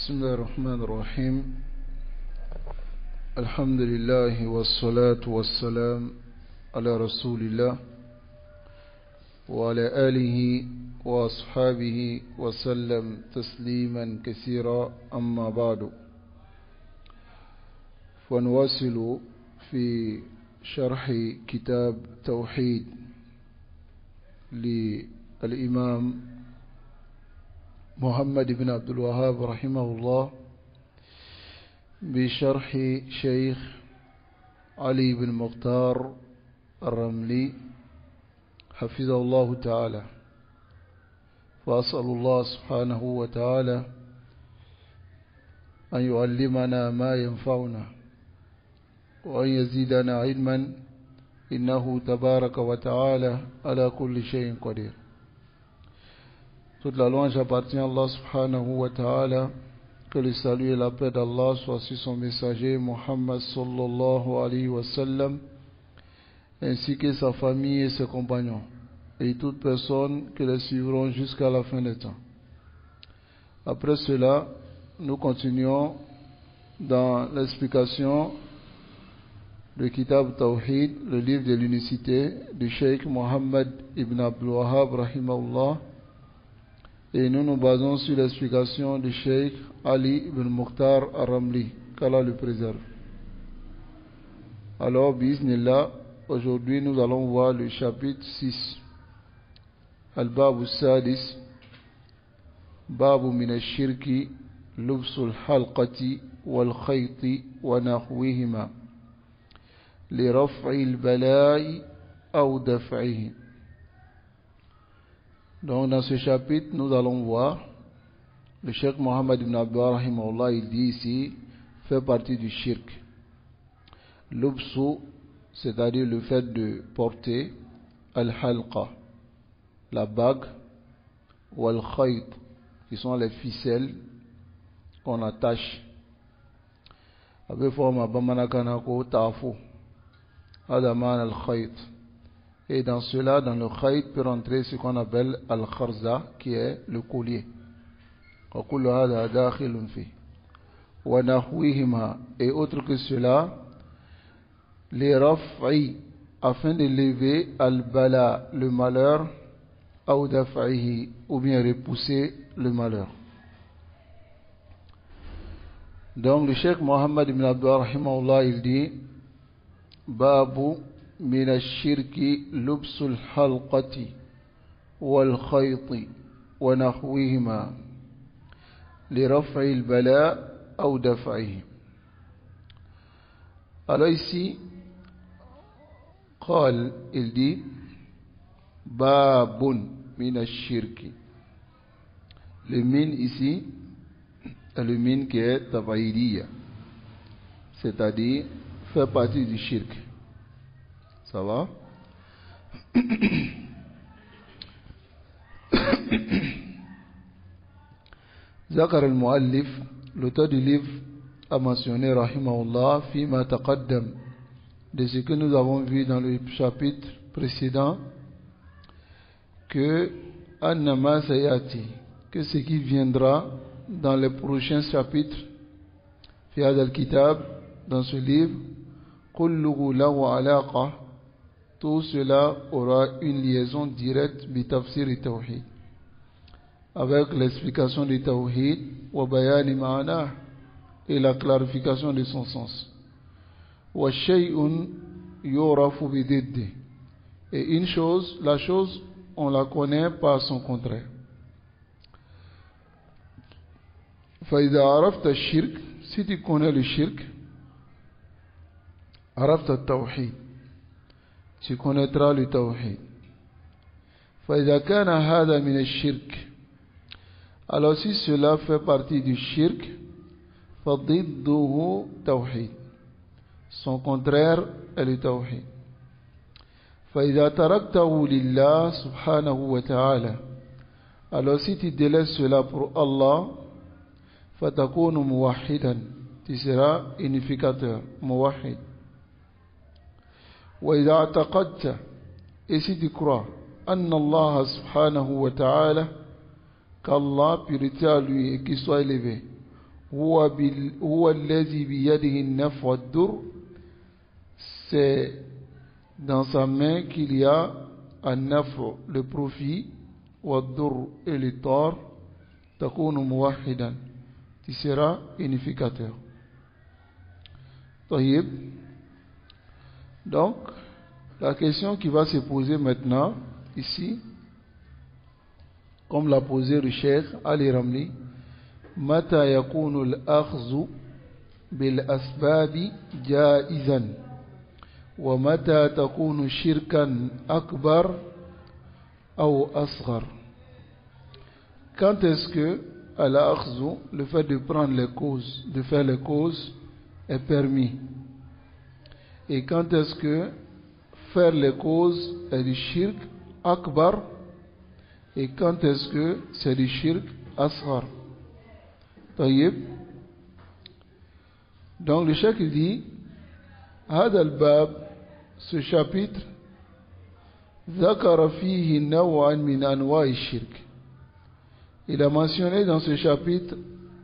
بسم الله الرحمن الرحيم. الحمد لله والصلاة والسلام على رسول الله وعلى آله وأصحابه وسلم تسليما كثيرا. أما بعد، فنواصل في شرح كتاب توحيد للإمام محمد بن عبد الوهاب رحمه الله بشرح شيخ علي بن مختار الرملي حفظه الله تعالى. فأسأل الله سبحانه وتعالى أن يعلمنا ما ينفعنا وأن يزيدنا علما، إنه تبارك وتعالى على كل شيء قدير. Toute la louange appartient à Allah subhanahu wa ta'ala. Que le salut et la paix d'Allah soient sur son messager Muhammad sallallahu alayhi wa sallam, ainsi que sa famille et ses compagnons, et toutes personnes qui les suivront jusqu'à la fin des temps. Après cela, nous continuons dans l'explication du Kitab Tawhid, le livre de l'unicité du Cheikh Mohammed ibn Abdul Wahhab rahimahullah. Et nous nous basons sur l'explication du Cheikh Ali ibn Mukhtar al-Ramli, qu'Allah le préserve. Alors, bismillah, aujourd'hui nous allons voir le chapitre 6. Al-Babu Sadis, Babu min al-Shirki, Lubsul Halqati wal-Khayti wa nahwihima, li raf'i al-bala'i aw daf'ihi. Donc dans ce chapitre, nous allons voir le Cheikh Mohammed ibn Abdullah rahimahullah, il dit ici, fait partie du shirk. L'ubsu, c'est-à-dire le fait de porter, al-halqa, la bague, ou al-khayt, qui sont les ficelles qu'on attache. Avec forme bamanakanako ta'afu, adaman al-khayt. Et dans cela, dans le khayt, peut rentrer ce qu'on appelle al-kharza, qui est le collier. Et autre que cela, les raf'i, afin de lever al-bala, le malheur, ou bien repousser le malheur. Donc le Cheikh Mohammed ibn Abdullah rahimahullah, il dit Babu من الشرك لبس الحلقة والخيط ونحوهما لرفع البلاء أو دفعه. Alors ici, قال, il dit باب من الشرك. Le min ici est le min qui est tabaïdiya, c'est-à-dire fait partie du shirk. Ça va? Zakar al-Muallif, l'auteur du livre, a mentionné rahimahullah fima taqaddam, de ce que nous avons vu dans le chapitre précédent, que annama sayati, que ce qui viendra dans les prochains chapitres, fi hadha al-kitab, dans ce livre, kulluhu lahu alaqa, tout cela aura une liaison directe bitafsir et tawhid, avec l'explication du tawhid wa bayani ma'ana, et la clarification de son sens. Wa shay'un yurafu bididdi, et une chose, la chose, on la connaît par son contraire. Fa idha arafta ash-shirk, si tu connais le shirk, arafta at-tawhid, tu connaîtras le tawhid. فإذا كان هذا من الشرك, alors si cela fait partie du shirk, فضده توحيد, son contraire est le tawhid. فإذا تركته لله سبحانه وتعالى, alors si tu délaisses cela pour Allah, فتكون موحدا, tu seras unificateur, موحد. وإذا اعتقدت, et si tu crois, أن الله سبحانه وتعالى, qu'Allah, purité à lui et qu'il soit élevé, هو الذي بيده النفع والضر. C'est dans sa main qu'il y a un nafr, le profit, والضر et le tort. تكون موحدا, tu seras unificateur. طيب. Donc, la question qui va se poser maintenant, ici, comme l'a posé le Cheikh Ali Ramli, متى يكون الأخذ بالأسباب جائزا ومتى تكون شركا أكبر أو أصغر. Quand est-ce que al-akhzu, le fait de prendre les causes, de faire les causes, est permis? Et quand est-ce que faire les causes est du shirk akbar? Et quand est-ce que c'est du shirk asghar? طيب. Donc le cheikh dit, هذا الباب, ce chapitre, ذكر فيه نوعا من أنواع الشرك. Il a mentionné dans ce chapitre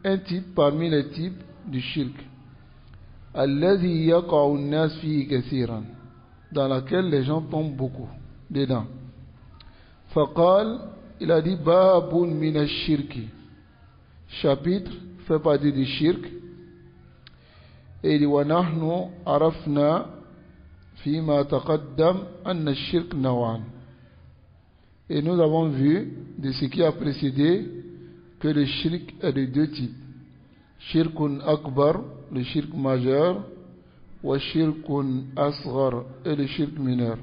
un type parmi les types du shirk, الذي يقع الناس فيه كثيرا, dans laquelle les gens tombent beaucoup dedans. فقال, il a dit, باب من الشرك, chapitre fait partie du shirk. Et il dit, ونحن عرفنا فيما تقدم أن الشرك نوعان. Et nous avons vu de ce qui a précédé que le shirk est de deux types. Shirkun akbar, le shirk majeur, wa shirkun asghar, et le shirk mineur.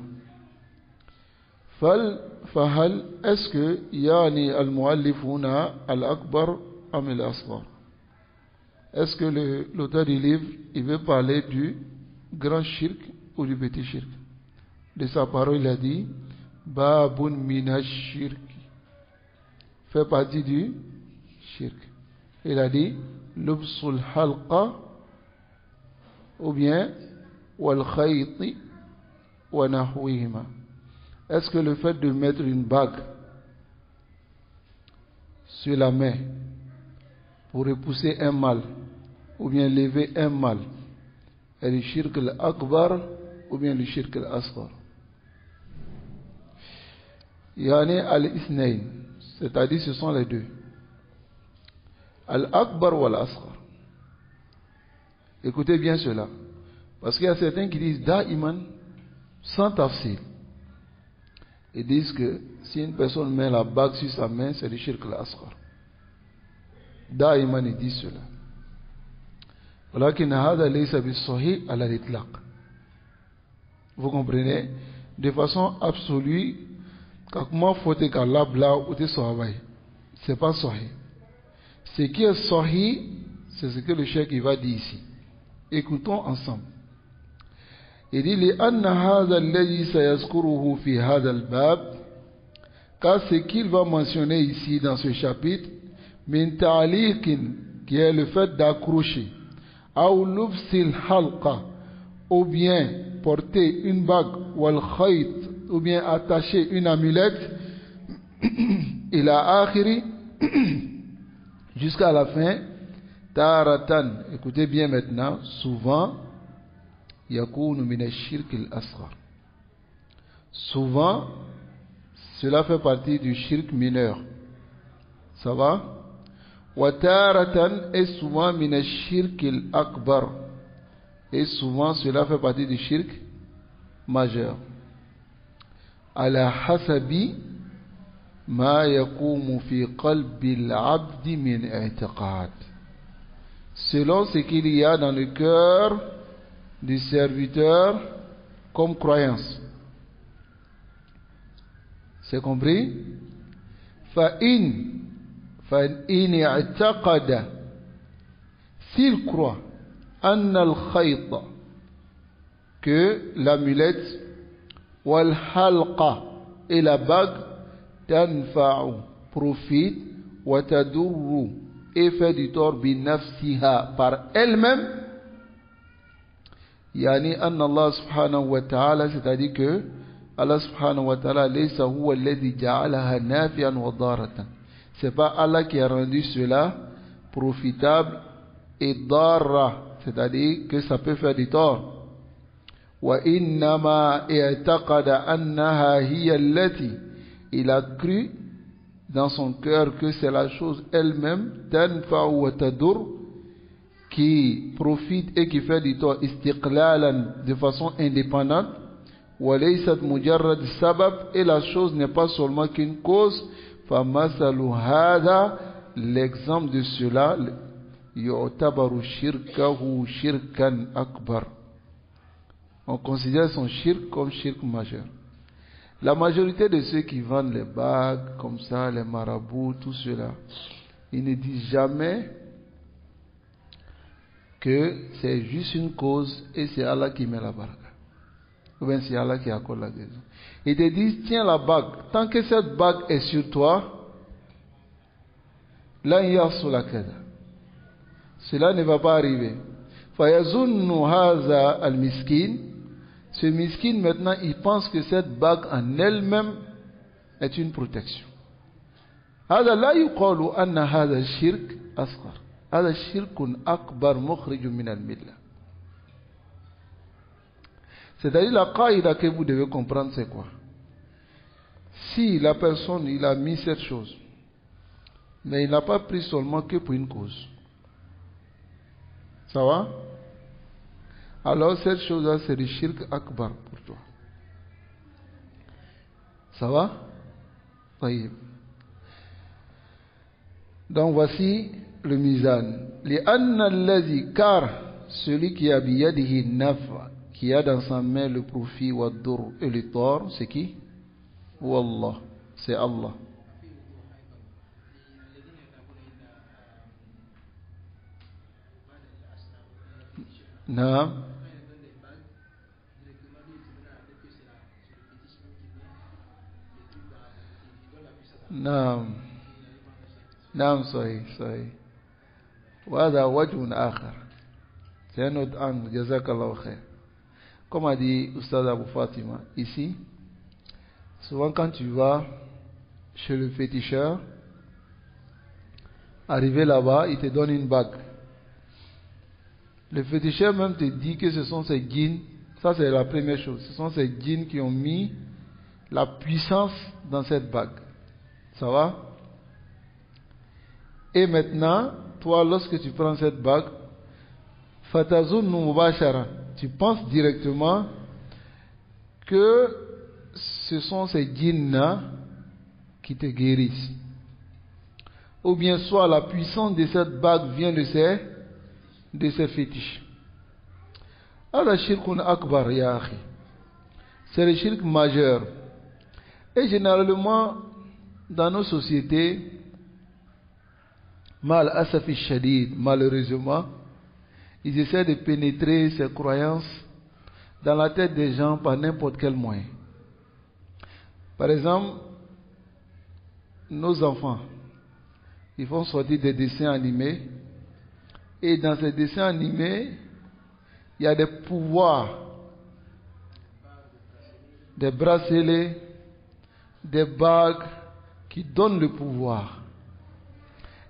Fahal, est-ce que yani al-muallif huna al-akbar am al-asghar? Est-ce que l'auteur du livre, il veut parler du grand shirk ou du petit shirk? De sa parole, il a dit, Babun minash shirk, fait partie du shirk. Il a dit, Lubsul halqa, ou bien, wal khayti, wa nahwihima. Est-ce que le fait de mettre une bague sur la main pour repousser un mal, ou bien lever un mal, est le shirk al-akbar ou bien le shirk al-asghar? Yani al-ithnayn, c'est-à-dire ce sont les deux, al-akbar ou al-asghar. Écoutez bien cela, parce qu'il y a certains qui disent da'iman sans tafsir. Ils disent que si une personne met la bague sur sa main, c'est le shirk al-asghar. Da'iman, ils disent cela. ولكن هذا ليس بالصحيح على الإطلاق. Vous comprenez? De façon absolue, comment faut-il qu'Allah bla ou te sauve? C'est pas sahih. Ce qui est sahih, c'est ce que le cheikh va dire ici. Écoutons ensemble. Il dit لأن هذا الذي سيذكره في هذا الباب, car ce qu'il va mentionner ici dans ce chapitre, من تعليق, qui est le fait d'accrocher, أو لبس الحلقة, ou bien porter une bague, wal khayt, ou bien attacher une amulette, ila akhiri, jusqu'à la fin, taratan, écoutez bien maintenant, souvent, yakunu min ash-shirk al-asghar. Souvent, cela fait partie du shirk mineur. Ça va? Wataratan, et souvent min ash-shirk al-akbar. Et souvent cela fait partie du shirk majeur. Ala hasabi ma yakumu fi qalbi al-abdi min i'tiqad. Selon ce qu'il y a dans le cœur du serviteur comme croyance. C'est compris? فإن اعتقد, s'il croit, أن الخيط, que l'amulette, والحلقة, et la bague, تنفع, profite, وتضر, et fait du tort, بنفسها, par elle-même, يعني أن الله سبحانه وتعالى, c'est-à-dire que Allah subhanahu wa ta'ala, ليس هو الذي جعلها نافعا وضارة. C'est pas Allah qui a rendu cela profitable et darra, c'est-à-dire que ça peut faire du tort. Wa innama i'taqada annaha hiya allati, il a cru dans son cœur que c'est la chose elle-même, tanfa'u wa tadur, qui profite et qui fait du tort istiqlalan, de façon indépendante. Wa laysat mujarrad sabab, et la chose n'est pas seulement qu'une cause. Famasalu hada, l'exemple de cela, yu'tabaru shirkahu shirkan akbar, on considère son shirk comme shirk majeur. La majorité de ceux qui vendent les bagues comme ça, les marabouts, tout cela, ils ne disent jamais que c'est juste une cause et c'est Allah qui met la baraka, ou bien c'est Allah qui accorde la guérison. Ils te disent, tiens la bague, tant que cette bague est sur toi, là il y a sous la quête. Cela ne va pas arriver. Fayazunnu haza al-miskin, ce miskin maintenant il pense que cette bague en elle-même est une protection. هذا لا يقال أن هذا الشرك أصغر، هذا شرك أكبر مخرج من الملة. C'est-à-dire la qaïda que vous devez comprendre, c'est quoi? Si la personne il a mis cette chose, mais il n'a pas pris seulement que pour une cause, ça va? Alors cette chose-là c'est le shirk akbar pour toi. Ça va? Oui. Donc voici le mizan. لأن الذي car celui qui a biyadihi nafa, qui a dans sa main le profit wa dur et le tort, c'est qui? Wallah, c'est Allah. Naam. Naam. Naam, صحيح صحيح. وهذا وجه آخر. C'est un autre angle. Jazakallah khair. Comme a dit Oustaz Abou Fatima, ici, souvent quand tu vas chez le féticheur, arrivé là-bas, il te donne une bague. Le féticheur même te dit que ce sont ces djinns, ça c'est la première chose, ce sont ces djinns qui ont mis la puissance dans cette bague. Ça va? Et maintenant, toi, lorsque tu prends cette bague, fatazunnu mubashara, tu penses directement que ce sont ces djinns-là qui te guérissent. Ou bien soit la puissance de cette bague vient de ces fétiches. Alors, shirkun akbar, ya akhi. C'est le shirk majeur. Et généralement, dans nos sociétés, mal asafi shadid, malheureusement, ils essaient de pénétrer ces croyances dans la tête des gens par n'importe quel moyen. Par exemple, nos enfants, ils font sortir des dessins animés, et dans ces dessins animés, il y a des pouvoirs, des bracelets, des bagues qui donnent le pouvoir.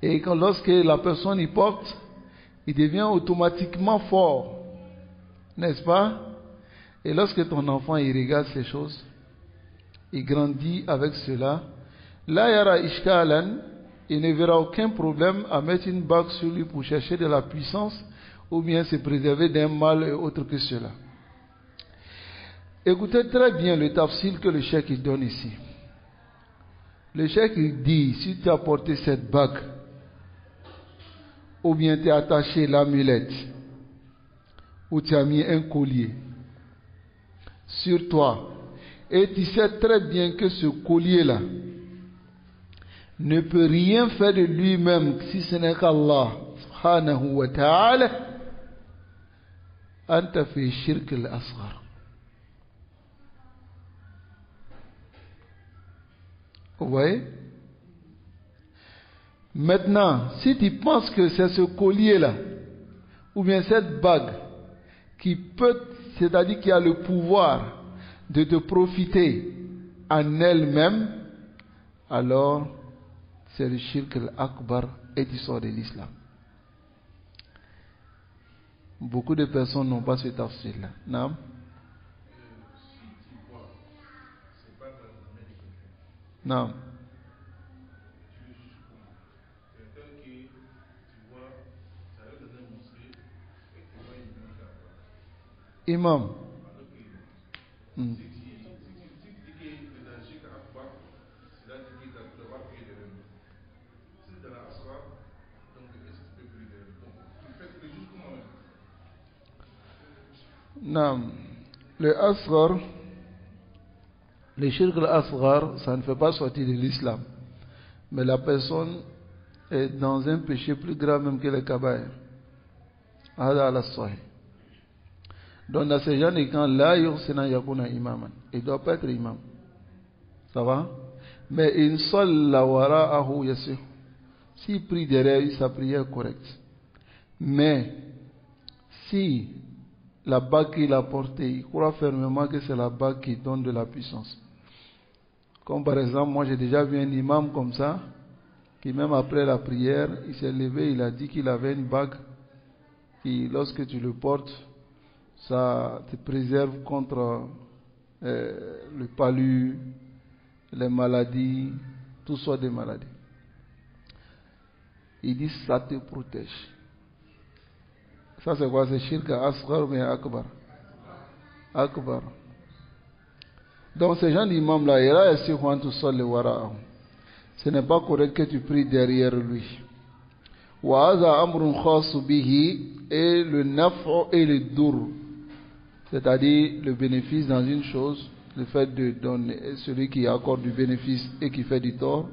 Et lorsque la personne y porte, il devient automatiquement fort, n'est-ce pas? Et lorsque ton enfant il regarde ces choses, il grandit avec cela, là yara ishkalan, il ne verra aucun problème à mettre une bague sur lui pour chercher de la puissance ou bien se préserver d'un mal et autre que cela. Écoutez très bien le tafsir que le cheikh il donne ici. Le cheikh il dit, si tu as porté cette bague, ou bien tu as attaché l'amulette, ou tu as mis un collier sur toi, et tu sais très bien que ce collier-là ne peut rien faire de lui-même si ce n'est qu'Allah subhanahu wa ta'ala, anta fi shirk al-asghar. Vous voyez? Maintenant, si tu penses que c'est ce collier-là, ou bien cette bague, qui peut, c'est-à-dire qui a le pouvoir de te profiter en elle-même, alors, c'est le shirk al-akbar et tu sors de l'islam. Beaucoup de personnes n'ont pas ce tafsir-là. Non? Non. Imam. Non. Le asghar, le shirk al-asghar, ça ne fait pas sortir de l'islam. Mais la personne est dans un péché plus grave même que le kabaïr. Hada ala sahih. Donc dans ces gens de quand la yursina yakuna imaman, il ne doit pas être imam. Ça va? Mais in salla wara'ahu yasih. S'il prie derrière lui, sa prière est correcte. Mais si la bague qu'il a portée, il croit fermement que c'est la bague qui donne de la puissance. Comme par exemple, moi j'ai déjà vu un imam comme ça, qui même après la prière, il s'est levé, il a dit qu'il avait une bague qui, lorsque tu le portes, ça te préserve contre le palu, les maladies, tout soit des maladies. Il dit ça te protège. Ça c'est quoi? C'est shirk asghar ou bien akbar? Akbar. Donc ces gens d'imam là, ce n'est pas correct que tu pries derrière lui. Wa hadha amrun khas bihi, et le naf'u et le dur, c'est-à-dire le bénéfice dans une chose, le fait de donner, celui qui accorde du bénéfice et qui fait du tort,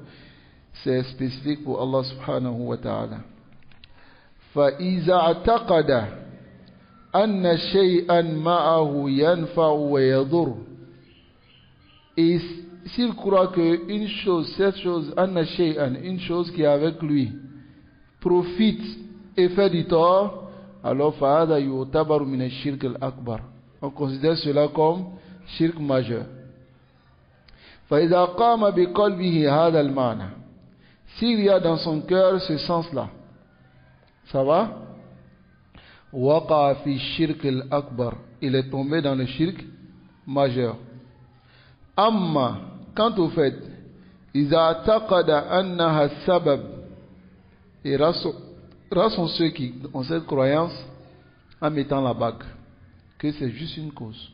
c'est spécifique pour Allah subhanahu wa ta'ala. فإذا اعتقد أن شيئا معه ينفع ويضر, et s'il croit que une chose, cette chose, أن شيئا, une chose qui est avec lui, profite et fait du tort, alors فهذا يعتبر من الشرك الأكبر. On considère cela comme shirk majeur. فإذا قام بقلبه هذا المعنى, s'il y a dans son cœur ce sens-là, ça va? Waqa fi shirk al-akbar, il est tombé dans le shirk majeur. Amma, quant au fait, iza taqada annaha sabab, et rares sont ceux qui ont cette croyance en mettant la bague, que c'est juste une cause.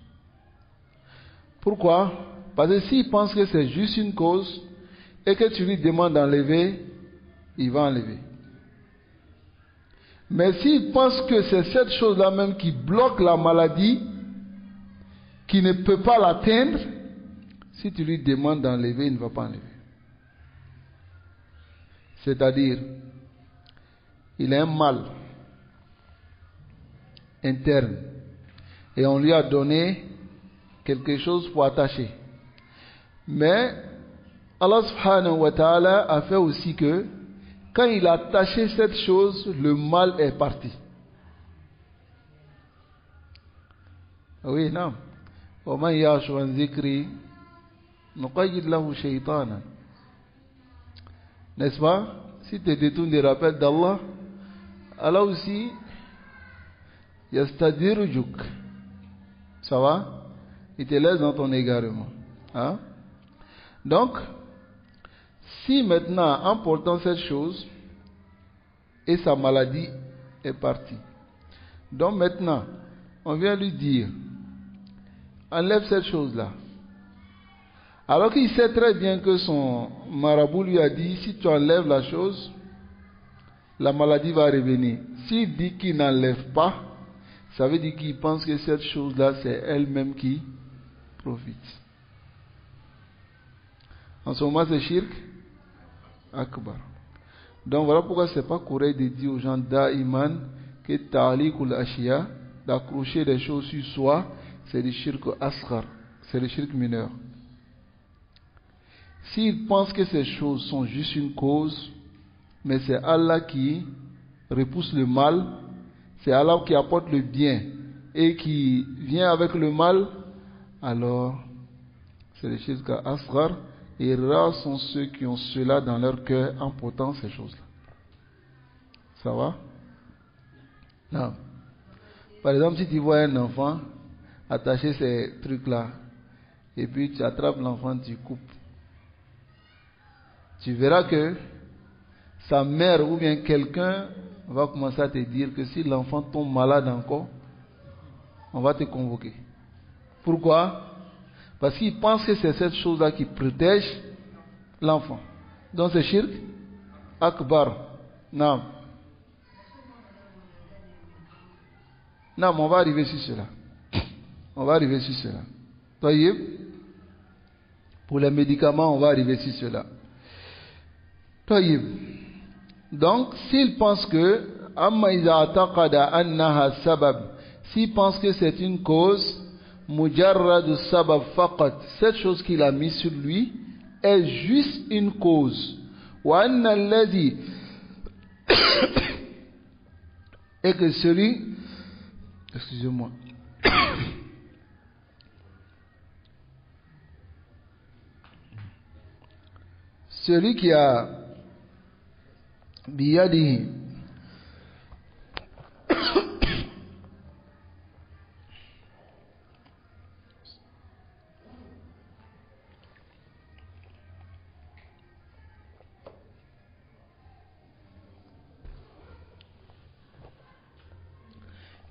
Pourquoi? Parce que s'il pense que c'est juste une cause et que tu lui demandes d'enlever, il va enlever. Mais s'il pense que c'est cette chose-là même qui bloque la maladie, qui ne peut pas l'atteindre, si tu lui demandes d'enlever, il ne va pas enlever. C'est-à-dire, il a un mal interne et on lui a donné quelque chose pour attacher. Mais Allah subhanahu wa ta'ala a fait aussi que quand il a attaché cette chose, le mal est parti. Oui, non. وَمَنْ يَعْشُ عَنْ ذِكْرِي نُقَيِّدْ لَهُ شَيْطَانًا. N'est-ce pas? Si tu détournes des rappels d'Allah, Allah aussi, يَسْتَدِرُجُكَ. Ça va? Il te laisse dans ton égarement. Hein? Donc, si maintenant, en portant cette chose, et sa maladie est partie. Donc maintenant, on vient lui dire, enlève cette chose-là. Alors qu'il sait très bien que son marabout lui a dit, si tu enlèves la chose, la maladie va revenir. S'il dit qu'il n'enlève pas, ça veut dire qu'il pense que cette chose-là, c'est elle-même qui profite. En ce moment, c'est shirk akbar. Donc voilà pourquoi ce n'est pas correct de dire aux gens da'iman que ta'liqul ashiya, d'accrocher des choses sur soi, c'est le shirk asghar, c'est le shirk mineur. S'ils pensent que ces choses sont juste une cause, mais c'est Allah qui repousse le mal, c'est Allah qui apporte le bien et qui vient avec le mal, alors c'est le shirk asghar. Et rares sont ceux qui ont cela dans leur cœur en portant ces choses-là. Ça va? Non. Par exemple, si tu vois un enfant attacher ces trucs-là, et puis tu attrapes l'enfant, tu coupes, tu verras que sa mère ou bien quelqu'un va commencer à te dire que si l'enfant tombe malade encore, on va te convoquer. Pourquoi? Parce qu'il pense que c'est cette chose-là qui protège l'enfant. Donc c'est shirk akbar. Non. Non, mais on va arriver sur cela. On va arriver sur cela. Voyez? Pour les médicaments, on va arriver sur cela. Voyez? Donc, s'il pense que s'il pense que c'est une cause, mujarrad sabab faqat, cette chose qu'il a mis sur lui est juste une cause. Wa anna alladhi, et que celui, excusez-moi, celui qui a biyadihi,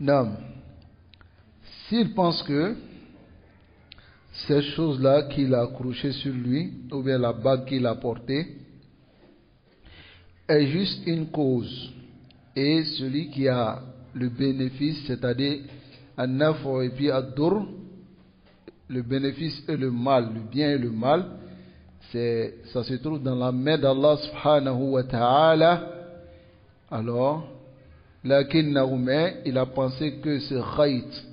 non, s'il pense que cette chose-là qu'il a accrochée sur lui, ou bien la bague qu'il a portée, est juste une cause, et celui qui a le bénéfice, c'est-à-dire an-naf'u et puis ad-dur, le bénéfice et le mal, le bien et le mal, ça se trouve dans la main d'Allah subhanahu wa ta'ala. Alors, il a pensé que ce khayt,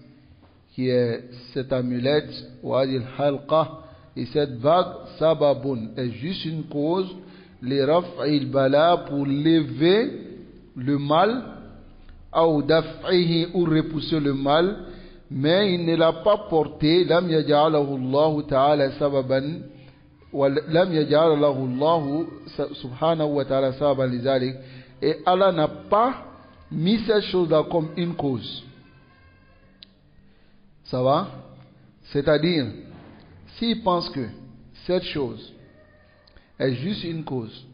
qui est cette amulette, wadi al-halqa, et cette bague, sababun, est juste une cause, les raf'il bala, pour lever le mal, ou daf'ihi, ou repousser le mal, mais il ne l'a pas porté, lam yaj'alahu Allah ta'ala sababan, lam yaj'alahu Allah subhanahu wa ta'ala sababan lizalik, et Allah n'a pas mis cette chose-là comme une cause. Ça va? C'est-à-dire, s'il pense que cette chose est juste une cause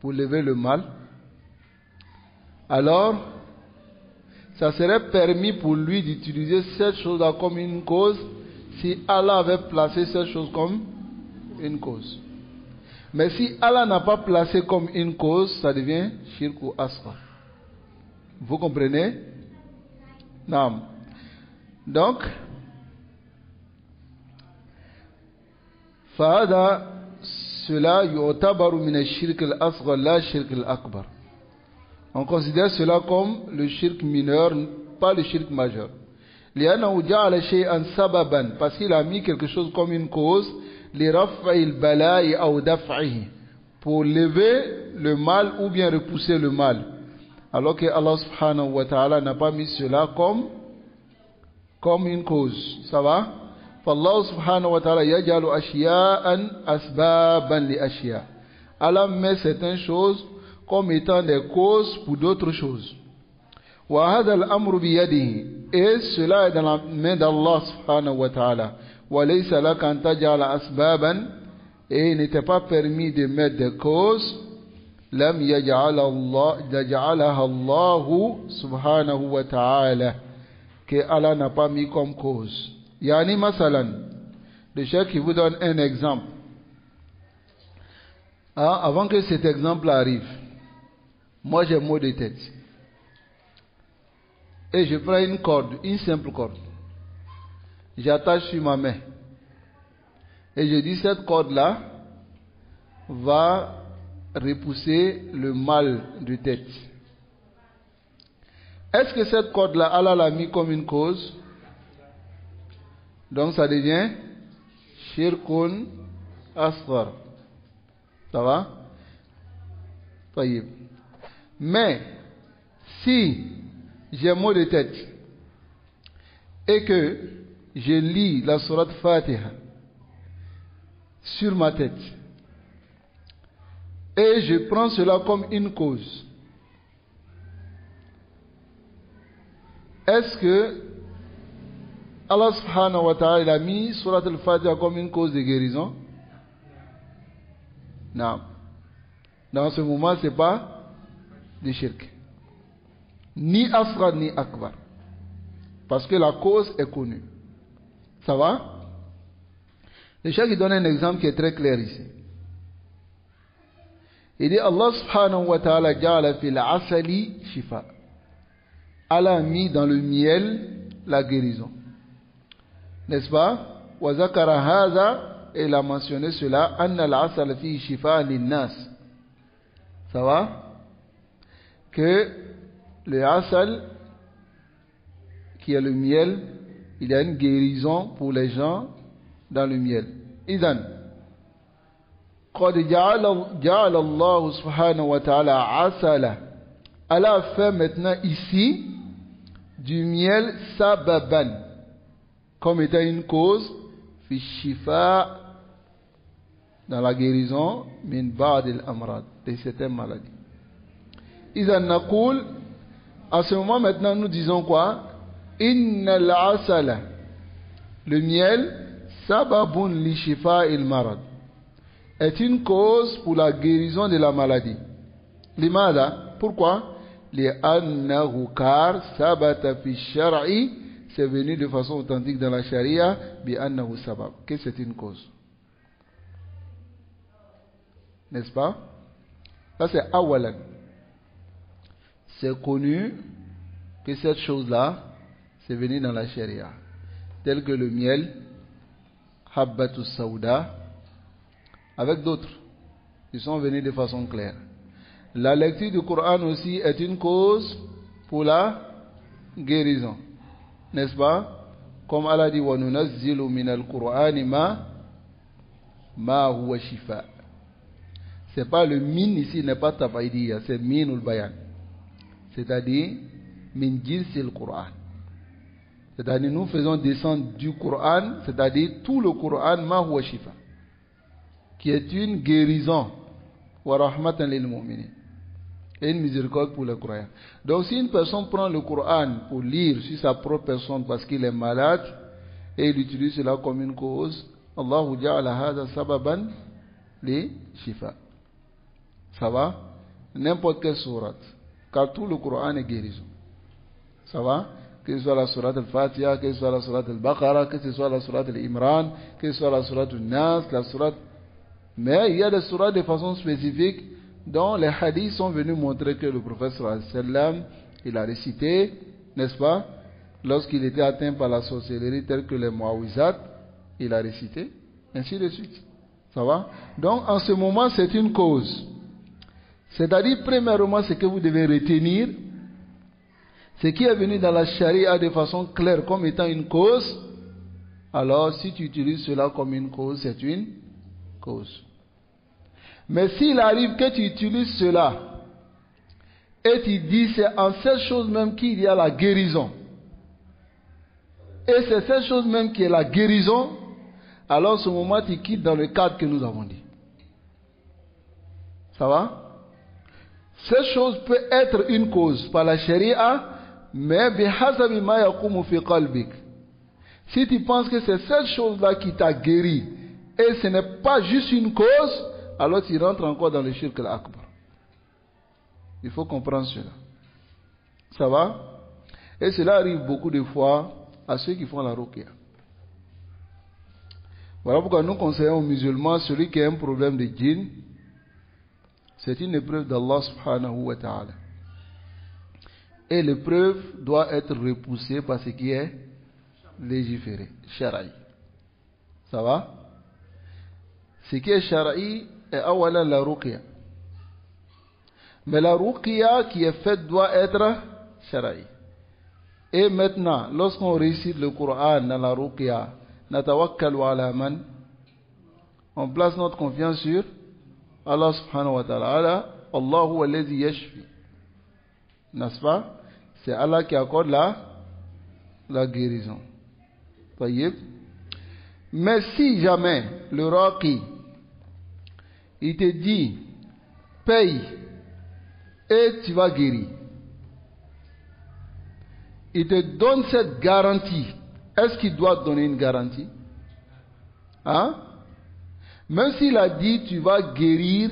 pour lever le mal, alors ça serait permis pour lui d'utiliser cette chose-là comme une cause si Allah avait placé cette chose comme une cause. Mais si Allah n'a pas placé comme une cause, ça devient shirk ou asghar. Vous comprenez? Non. Donc, فهذا cela يعتبر من الشرك الأصغر لا الشرك الأكبر. On considère cela comme le shirk mineur, pas le shirk majeur. لأنه جعل شيئا سببا, parce qu'il a mis quelque chose comme une cause, لرفع البلاء أو دفعه, pour lever le mal ou bien repousser le mal. Alors que Allah subhanahu wa ta'ala n'a pas mis cela comme une cause. Ça va? فالله سبحانه وتعالى يجعل أشياء أسبابا لأشياء. Allah met certaines choses comme étant des causes pour d'autres choses. وهذا الأمر بيده, et cela est dans la main d'Allah subhanahu wa ta'ala. وليس لك أن تجعل أسبابا, et il n'était pas permis de mettre des causes لم يجعلها الله سبحانه وتعالى, que Allah n'a pas mis comme cause. Yani masalan, le cheikh qui vous donne un exemple. Avant que cet exemple arrive, moi j'ai mot de tête. Et je prends une corde, une simple corde. J'attache sur ma main. Et je dis cette corde-là va repousser le mal de tête. Est-ce que cette corde-là, Allah l'a mis comme une cause? Donc ça devient shirkun asghar. Ça va? Mais si j'ai mot de tête et que je lis la sourate Fatiha sur ma tête et je prends cela comme une cause, est-ce que Allah subhanahu wa ta'ala a mis Surat al-Fatiha comme une cause de guérison? Non. Dans ce moment, ce n'est pas de shirk. Ni asghar ni akbar. Parce que la cause est connue. Ça va? Le cheikh donne un exemple qui est très clair ici. Il dit Allah subhanahu wa ta'ala ja'ala fil asali shifa. Allah a mis dans le miel la guérison. N'est-ce pas? Wa zakara hadha, et il a mentionné cela, anna al-asal fi shifa lin-nas. Ça va? Que le asal, qui est le miel, il y a une guérison pour les gens dans le miel. Idhan, qad ja'ala Allah subhanahu wa ta'ala asala. Allah a fait maintenant ici du miel sababan, comme étant une cause fi shifa, dans la guérison min ba'd al-amrad, de certaines maladies. Idhan naqul, à ce moment maintenant nous disons quoi? Inna al-asala, le miel, sababun li shifa il-marad, est une cause pour la guérison de la maladie. Limada, pourquoi? Li'annahu kar sabata fi shar'i, c'est venu de façon authentique dans la charia, bi annahu sabab, que c'est une cause. N'est-ce pas? Ça c'est awalan. C'est connu que cette chose-là, c'est venu dans la charia. Tel que le miel, habbatus sauda, avec d'autres. Ils sont venus de façon claire. La lecture du Coran aussi est une cause pour la guérison. N'est-ce pas? Comme Allah dit, وَنُنَزِّلُ مِنَ الْقُرْآنِ مَا هُوَ شِفَاء. C'est pas le min ici, n'est pas tabaïdiya, c'est minul bayan. C'est-à-dire, min jinsil Qur'an. C'est-à-dire, nous faisons descendre du Coran, c'est-à-dire tout le Coran, ma huwa shifa, qui est une guérison, wa rahmatan lil mu'minin, et une miséricorde pour les croyants. Donc, si une personne prend le Coran pour lire sur sa propre personne parce qu'il est malade, et il utilise cela comme une cause, Allahu ja'ala hadha sababan li shifa. Ça va? N'importe quelle sourate, car tout le Coran est guérison. Ça va? Que ce soit la sourate al-Fatiha, que ce soit la sourate al-Baqarah, que ce soit la sourate al-Imran, que ce soit la sourate al-Nas, la sourate... Mais il y a des sourates de façon spécifique dont les hadiths sont venus montrer que le prophète sallallahu alayhi wa sallam, il a récité, n'est-ce pas? Lorsqu'il était atteint par la sorcellerie telle que les Muawizat, il a récité, ainsi de suite. Ça va? Donc en ce moment c'est une cause. C'est-à-dire premièrement ce que vous devez retenir, ce qui est venu dans la charia de façon claire comme étant une cause, alors si tu utilises cela comme une cause, c'est une cause. Mais s'il arrive que tu utilises cela et tu dis c'est en cette chose même qu'il y a la guérison, et c'est cette chose même qui est la guérison, alors ce moment tu quittes dans le cadre que nous avons dit. Ça va? Cette chose peut être une cause par la charia, mais bihasabi ma yaqumu fi qalbik. Si tu penses que c'est cette chose-là qui t'a guéri et ce n'est pas juste une cause, alors tu rentres encore dans le shirk al-akbar. Il faut comprendre cela. Ça va? Et cela arrive beaucoup de fois à ceux qui font la ruqya. Voilà pourquoi nous conseillons aux musulmans, celui qui a un problème de djinn, c'est une épreuve d'Allah subhanahu wa ta'ala. Et l'épreuve doit être repoussée par ce qui est légiféré, shara'i. Ça va? Ce qui est shara'i est awalan la ruqya. Mais la ruqya qui est faite doit être shara'i. Et maintenant, lorsqu'on récite le Coran dans la ruqya, natawakkalu ala man, on place notre confiance sur Allah subhanahu wa ta'ala. Allahu alladhi yashfi. N'est-ce pas? C'est Allah qui accorde la guérison. Voyez? Mais si jamais le raqi, il te dit, paye et tu vas guérir. il te donne cette garantie. Est-ce qu'il doit te donner une garantie? Hein? Même s'il a dit tu vas guérir,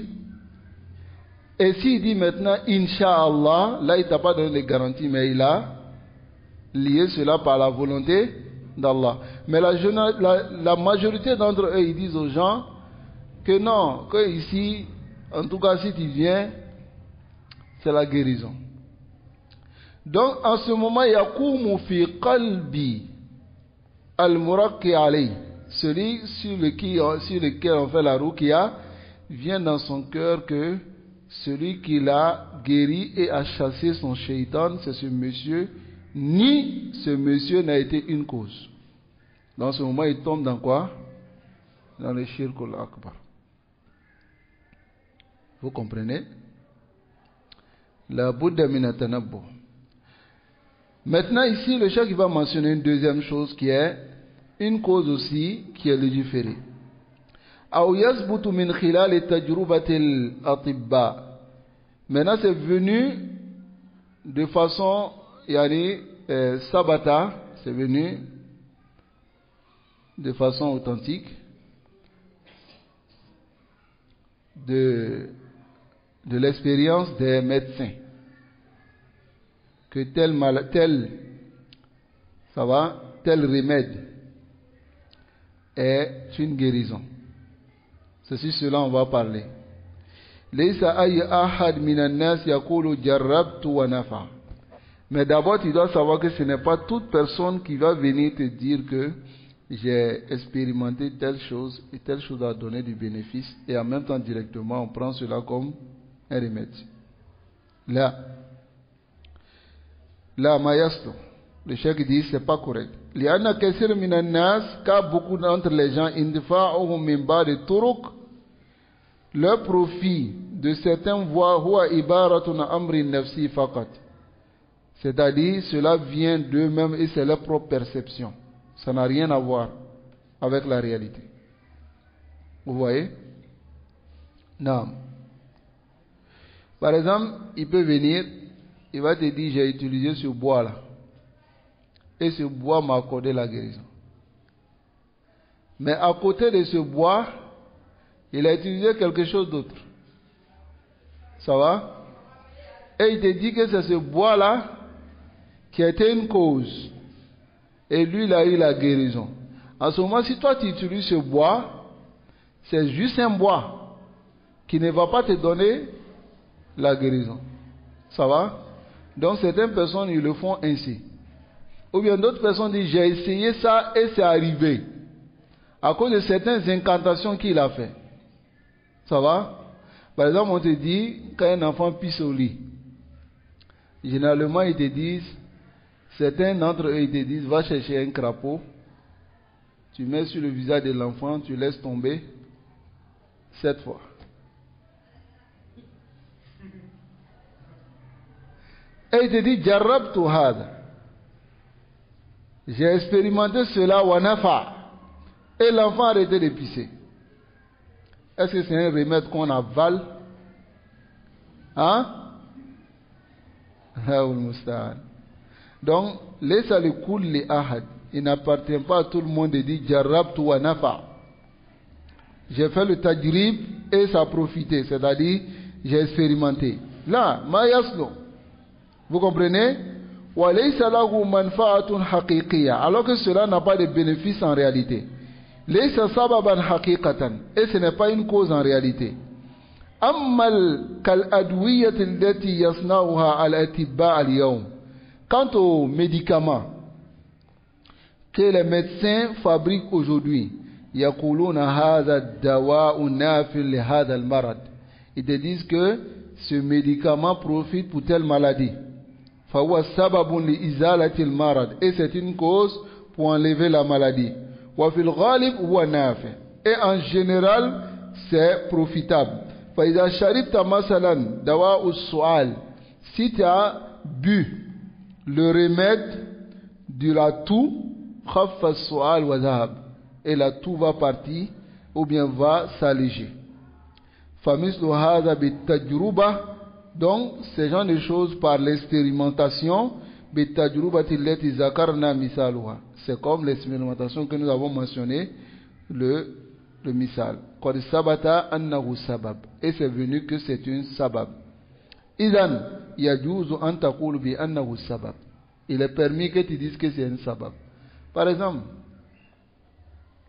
et s'il dit maintenant Inch'Allah, là il ne t'a pas donné de garantie, mais il a lié cela par la volonté d'Allah. Mais la majorité d'entre eux, ils disent aux gens que non, que ici, en tout cas si tu viens, c'est la guérison. Donc en ce moment, yaqumu fi qalbi al-muraqi alayhi, celui sur lequel on fait la ruqya, vient dans son cœur que celui qui l'a guéri et a chassé son shaitan, c'est ce monsieur, ni ce monsieur n'a été une cause. Dans ce moment, il tombe dans quoi? Dans le shirkul akbar. Vous comprenez? La Bouddha minatanabbo. Maintenant, ici, le cheikh va mentionner une deuxième chose qui est une cause aussi qui est légiférée. Maintenant, c'est venu de façon sabata, c'est venu de façon authentique de l'expérience des médecins que tel remède est une guérison. C'est sur cela on va parler. Mais d'abord tu dois savoir que ce n'est pas toute personne qui va venir te dire que j'ai expérimenté telle chose et telle chose a donné du bénéfice et en même temps directement on prend cela comme un remède. Là, maestro, le cheikh dit c'est pas correct. Car beaucoup d'entre les gens leur profit de certaines voies c'est-à-dire cela vient d'eux-mêmes et c'est leur propre perception. Ça n'a rien à voir avec la réalité. Vous voyez? Non. Par exemple, il peut venir, il va te dire j'ai utilisé ce bois là. Et ce bois m'a accordé la guérison. Mais à côté de ce bois, il a utilisé quelque chose d'autre. Ça va? Et il te dit que c'est ce bois là qui a été une cause. Et lui, il a eu la guérison. En ce moment, si toi tu utilises ce bois, c'est juste un bois qui ne va pas te donner la guérison. Ça va? Donc certaines personnes, ils le font ainsi. Ou bien d'autres personnes disent, j'ai essayé ça et c'est arrivé. À cause de certaines incantations qu'il a fait. Ça va? Par exemple, on te dit, quand un enfant pisse au lit, généralement ils te disent, certains d'entre eux ils te disent, va chercher un crapaud, tu mets sur le visage de l'enfant, tu laisses tomber 7 fois. Et il te dit, jarrabtu hada. J'ai expérimenté cela, wanafa. Et l'enfant a arrêté de pisser. Est-ce que c'est un remède qu'on avale? Hein? Donc, laisse le cool les ahad. Il n'appartient pas à tout le monde de dire jarrabtu wanafa. J'ai fait le tajrib et ça a profité. C'est-à-dire, j'ai expérimenté. Là, ma yasno. Vous comprenez? Alors que cela n'a pas de bénéfice en réalité. Et ce n'est pas une cause en réalité. Quant aux médicaments que les médecins fabriquent aujourd'hui, ils te disent que ce médicament profite pour telle maladie. Et c'est une cause pour enlever la maladie. Et en général, c'est profitable. Si tu as bu le remède de la toux, et la toux va partir ou bien va s'alléger. Donc, ces genre de choses par l'expérimentation, C'est comme l'expérimentation que nous avons mentionné, le misal. Et c'est venu que c'est une sabab. Il est permis que tu dises que c'est un sabab. Par exemple,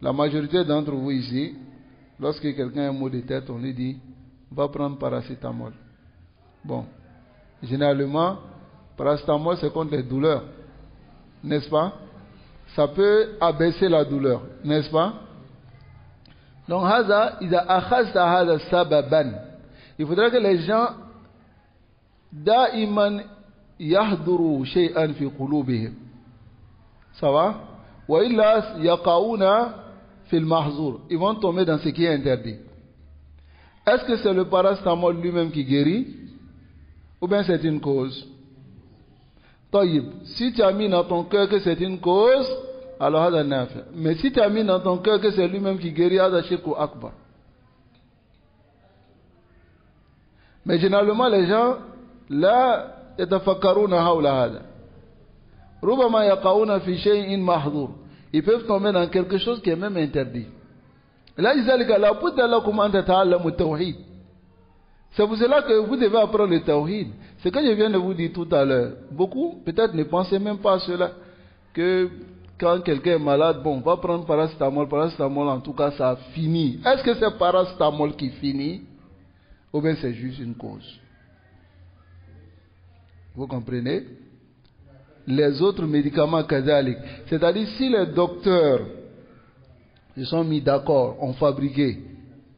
la majorité d'entre vous ici, lorsque quelqu'un a un mot de tête, on lui dit, va prendre paracétamol. Bon, généralement, paracétamol c'est contre les douleurs, n'est-ce pas? Ça peut abaisser la douleur, n'est-ce pas? Donc, il faudrait que les gens da'iman yahduru shay'an fi qulubihim. Ça va? Wa illa yaqauna fil mahzur. Ils vont tomber dans ce qui est interdit. Est-ce que c'est le paracétamol lui-même qui guérit? Ou bien c'est une cause? Taïb, si tu as mis dans ton cœur que c'est une cause, alors hada nafi. Mais si tu as mis dans ton cœur que c'est lui-même qui guérit, hada shirku akbar. Mais généralement les gens la yatafakkaruna hawla hada. Rubama yaqauna fi shay'in mahdhur. Ils peuvent tomber dans quelque chose qui est même interdit. Là, c'est pour cela que vous devez apprendre le tawhid. Ce que je viens de vous dire tout à l'heure. Beaucoup, peut-être, ne pensaient même pas à cela. Que quand quelqu'un est malade, bon, va prendre paracétamol. Paracétamol, en tout cas, ça finit. Est-ce que c'est paracétamol qui finit? Ou bien c'est juste une cause? Vous comprenez? Les autres médicaments kadalik. C'est-à-dire, si les docteurs se sont mis d'accord, ont fabriqué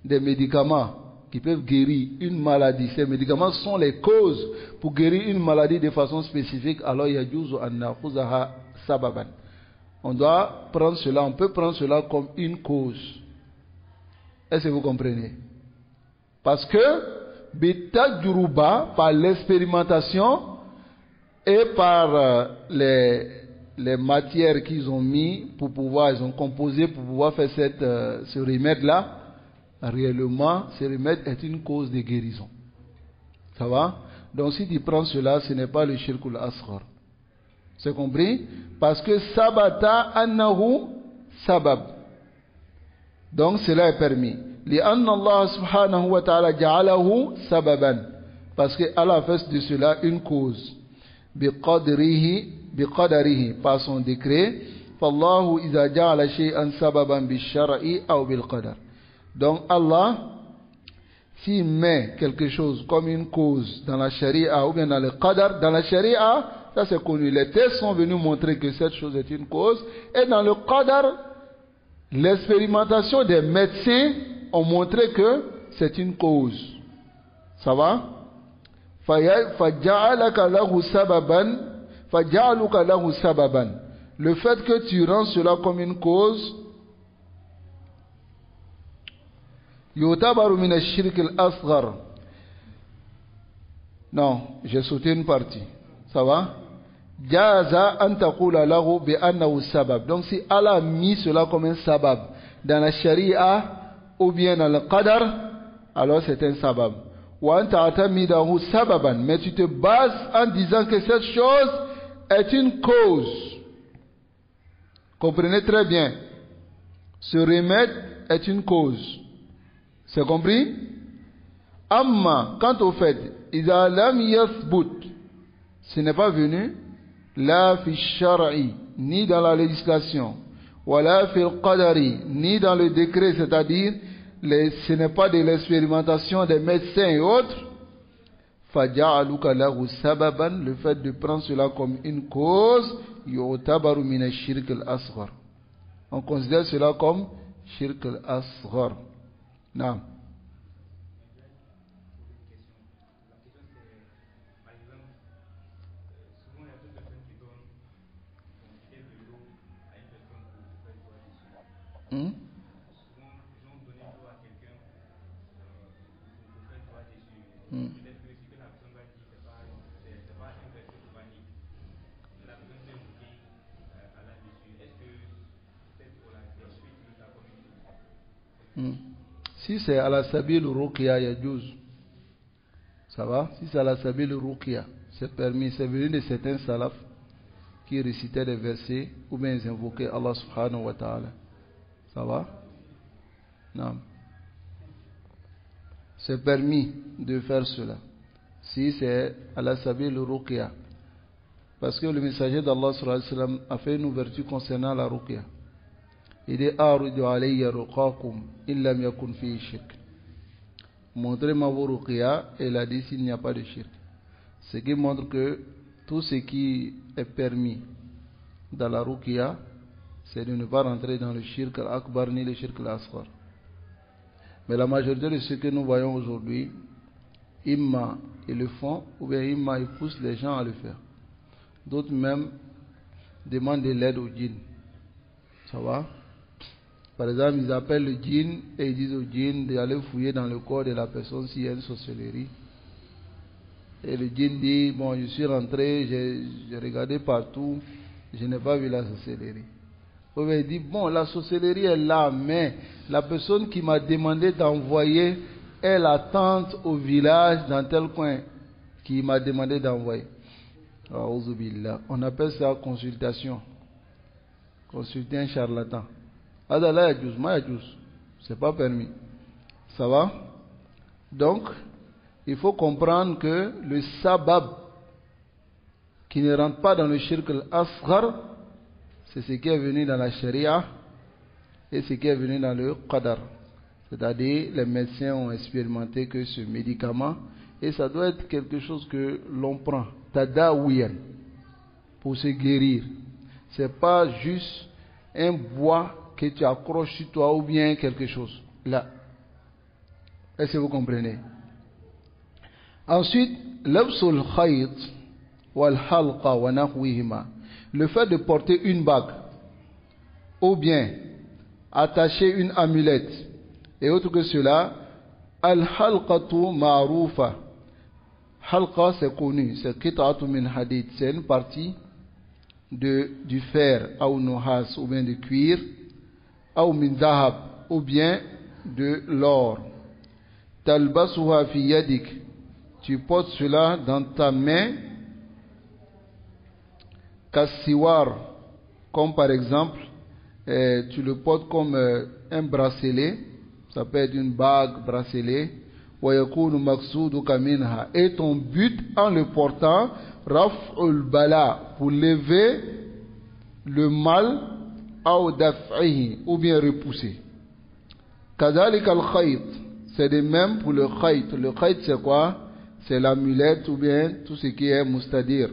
des médicaments qui peuvent guérir une maladie. Ces médicaments sont les causes pour guérir une maladie de façon spécifique. Alors, yajuzu an nakhuzaha sababan. On doit prendre cela, on peut prendre cela comme une cause. Est-ce que vous comprenez? Parce que, bitajruba, par l'expérimentation et par les matières qu'ils ont mis pour pouvoir, ils ont composé pour pouvoir faire ce remède-là, réellement, ce remède est une cause de guérison. Ça va? Donc si tu prends cela, ce n'est pas le shirkul asghar. C'est compris? Parce que sabata annahu sabab. Donc cela est permis. Li'anna Allah subhanahu wa ta'ala ja'alahu sababan. Parce que Allah fait de cela une cause. Biqadarihi, par son décret. Fallahu iza ja'ala shay'an sababan bish-shar'i aw bil-qadar. Donc Allah, s'il met quelque chose comme une cause dans la sharia ou bien dans le qadar, dans la sharia, ça c'est connu. Les tests sont venus montrer que cette chose est une cause. Et dans le qadar, l'expérimentation des médecins ont montré que c'est une cause. Ça va? Faja'alaka lahu sababan, faja'aluka lahu sababan. Le fait que tu rends cela comme une cause, yutabaru min ash-shirk al-asghar. Non, j'ai sauté une partie. Ça va? Jaza an taqula lahu bi annahu sabab. Donc si Allah a mis cela comme un sabab dans la sharia ou bien dans le qadar, alors c'est un sabab. Wa anta atamidahu sababan, mais tu te bases en disant que cette chose est une cause. Comprenez très bien. Ce remède est une cause. C'est compris? Amma, quant au fait, idha lam yathbut, ce n'est pas venu, la fi shar'i, ni dans la législation, wa la fi qadari, ni dans le décret, c'est-à-dire, ce n'est pas de l'expérimentation des médecins et autres, faja'aluka lahu sababan, le fait de prendre cela comme une cause, yu'tabaru min ash-shirk al-asghar. On considère cela comme shirk al-asghar. Non. Si c'est à la sabil ruqya yajouz. Ça va? Si c'est à la sabil ruqya, c'est permis, c'est venu de certains salafs. qui récitaient des versets ou bien ils invoquaient Allah subhanahu wa ta'ala. Ça va? Non. C'est permis de faire cela. Si c'est à la sabil ruqya. Parce que le messager d'Allah sallallahu alayhi wa sallam a fait une ouverture concernant la ruqya. Il dit A'ridu alayya ruqakum illam yakun fi shirk. Montrez-moi vos ruqya, et il a dit s'il n'y a pas de shirk. Ce qui montre que tout ce qui est permis dans la ruqya, c'est de ne pas rentrer dans le shirk al-akbar ni le shirk al-asghar. Mais la majorité de ce que nous voyons aujourd'hui, imma ils le font, ou bien imma ils poussent les gens à le faire. D'autres même demandent de l'aide au djinn. Ça va? Par exemple, ils appellent le djinn et ils disent au djinn d'aller fouiller dans le corps de la personne s'il y a une sorcellerie. Et le djinn dit, bon, je suis rentré, j'ai regardé partout, je n'ai pas vu la sorcellerie. Ou bien il dit, bon, la sorcellerie est là, mais la personne qui m'a demandé d'envoyer est la tante au village dans tel coin qui m'a demandé d'envoyer. On appelle ça consultation. Consulter un charlatan. Adala yajouz, ma yajouz. C'est pas permis. Ça va? Donc, il faut comprendre que le sabab qui ne rentre pas dans le shirk al-asghar, c'est ce qui est venu dans la sharia et ce qui est venu dans le qadar. C'est-à-dire, les médecins ont expérimenté que ce médicament, et ça doit être quelque chose que l'on prend, tadawiyan, pour se guérir. C'est pas juste un bois que tu accroches sur toi ou bien quelque chose. Là. Est-ce que vous comprenez? Ensuite, labsul khayt wal halqa wa nahwihima. Le fait de porter une bague ou bien attacher une amulette et autre que cela, al-halqatu ma'rufa. Halqa, c'est connu, c'est qit'atu min hadid, c'est une partie du fer, ou nuhas, ou bien de cuir, ou min zahab, ou bien de l'or. Talbasuha fi yadik, tu portes cela dans ta main, kassiwar, comme par exemple, tu le portes comme un bracelet, ça peut être une bague, bracelet, et ton but en le portant, raf'ul bala, pour lever le mal, ou bien repousser. Kadalik al-khayt, c'est de même pour le khayt. Le khayt c'est quoi? C'est l'amulette ou bien tout ce qui est mustadir.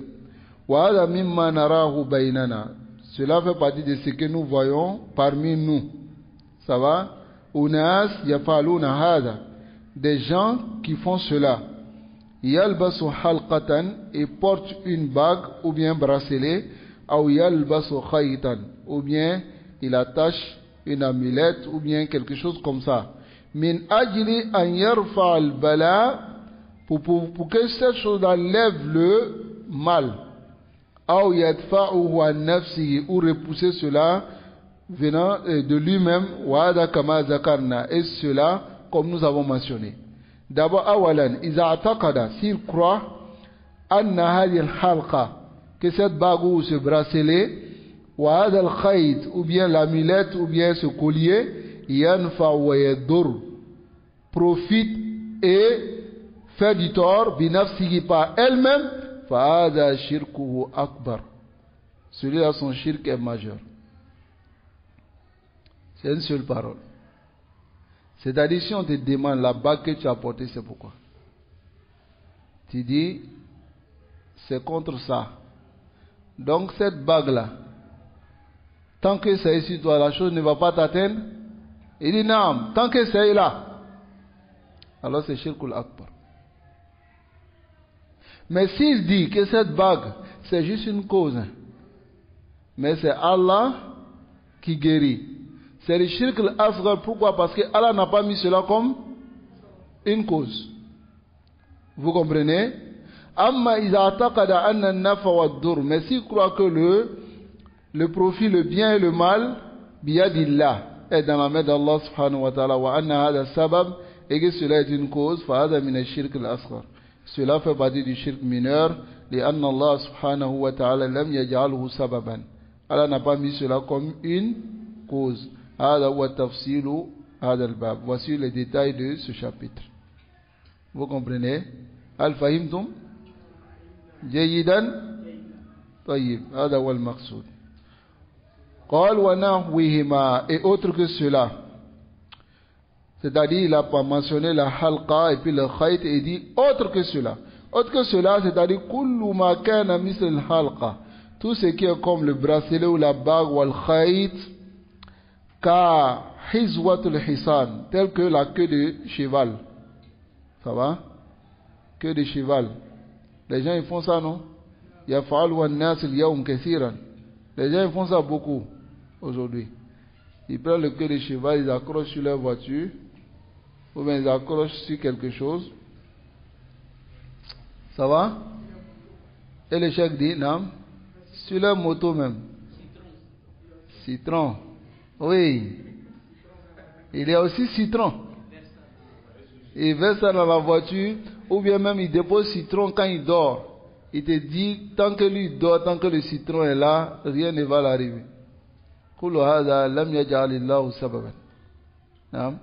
Wa mimma narahu baynana. Cela fait partie de ce que nous voyons parmi nous. Ça va? Unas yafaluna hada. Des gens qui font cela. Yalbasu halqatan, et portent une bague ou bien bracelet, ou yalbasu khaytan, ou bien il attache une amulette ou bien quelque chose comme ça. Min ajli an yarfa al bala, pour que cette chose enlève le mal. Ou yadfa'uhu an nafsihi, ou repousser cela venant de lui-même, wa hada kama zakarna, et cela comme nous avons mentionné. D'abord, awalan, iza ataqada, s'il croit, anna hadhihi al-halqa, que cette bague ou ce bracelet, wa hadha al-khayt, ou bien l'amulette, ou bien ce collier, yanfa wa yadur, profite et fait du tort, binafsihi, par elle-même, fa hadha shirkuhu akbar. Celui-là, son shirk est majeur. C'est une seule parole. C'est-à-dire, si on te demande la bague que tu as portée, c'est pourquoi? Tu dis, c'est contre ça. Donc, cette bague-là, tant que c'est ici, toi, la chose ne va pas t'atteindre. Il dit, non, tant que c'est là, alors c'est Shirkul Akbar. Mais s'il dit que cette bague, c'est juste une cause, mais c'est Allah qui guérit. C'est le shirk al-asghar. Pourquoi? Parce que Allah n'a pas mis cela comme une cause. Vous comprenez? Amma iza ataqada anna an-nafa wa ad-dur. Mais s'il croit que le profit, le bien et le mal, biyadillah, est dans la main d'Allah subhanahu wa ta'ala, wa anna hada sabab, et que cela est une cause, fa hada min ash-shirk al-asghar. Cela fait partie du shirk mineur, لأن الله سبحانه وتعالى لم يجعله سببا. Allah n'a pas mis cela comme une cause. هذا هو تفصيل هذا الباب. Voici les détails de ce chapitre. Vous comprenez? هل فهمتم؟ جيدا؟ طيب هذا هو المقصود. قال ونحوهما et autre que cela. C'est-à-dire il a pas mentionné la halqa et puis le khayt et dit autre que cela. Autre que cela, c'est-à-dire kullu ma kana misl al-halqa. Tout ce qui est comme le bracelet ou la bague ou le khayt ka hizwatul hisan, tel que la queue de cheval. Ça va? Queue de cheval. Les gens ils font ça, non? Yaf'alu an-nas al-yawm kathiran. Les gens ils font ça beaucoup aujourd'hui. Ils prennent le queue de cheval, ils accrochent sur leur voiture ou bien ils accrochent sur quelque chose. Ça va? Et le cheikh dit, non? Sur leur moto même. Citron. Oui. Il y a aussi citron. Il verse ça dans la voiture, ou bien même il dépose citron quand il dort. Il te dit, tant que lui dort, tant que le citron est là, rien ne va l'arriver. كل هذا لم يجعل الله سببا. نعم.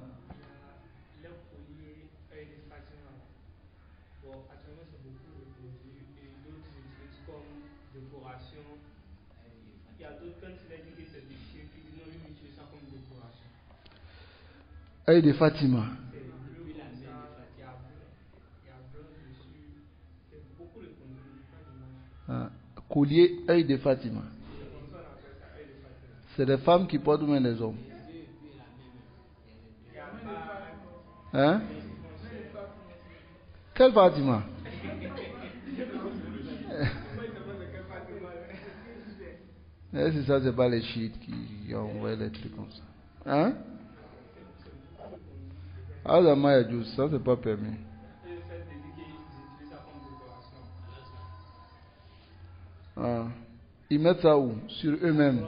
Œil de Fatima. Collier œil de Fatima. C'est des femmes qui portent ou bien des hommes? Hein? Quelle Fatima? C'est ça, c'est pas les chiites qui ont envoyé les trucs comme ça. Hein? Ah, ça c'est pas permis. Ah. Ils mettent ça où? Sur eux-mêmes.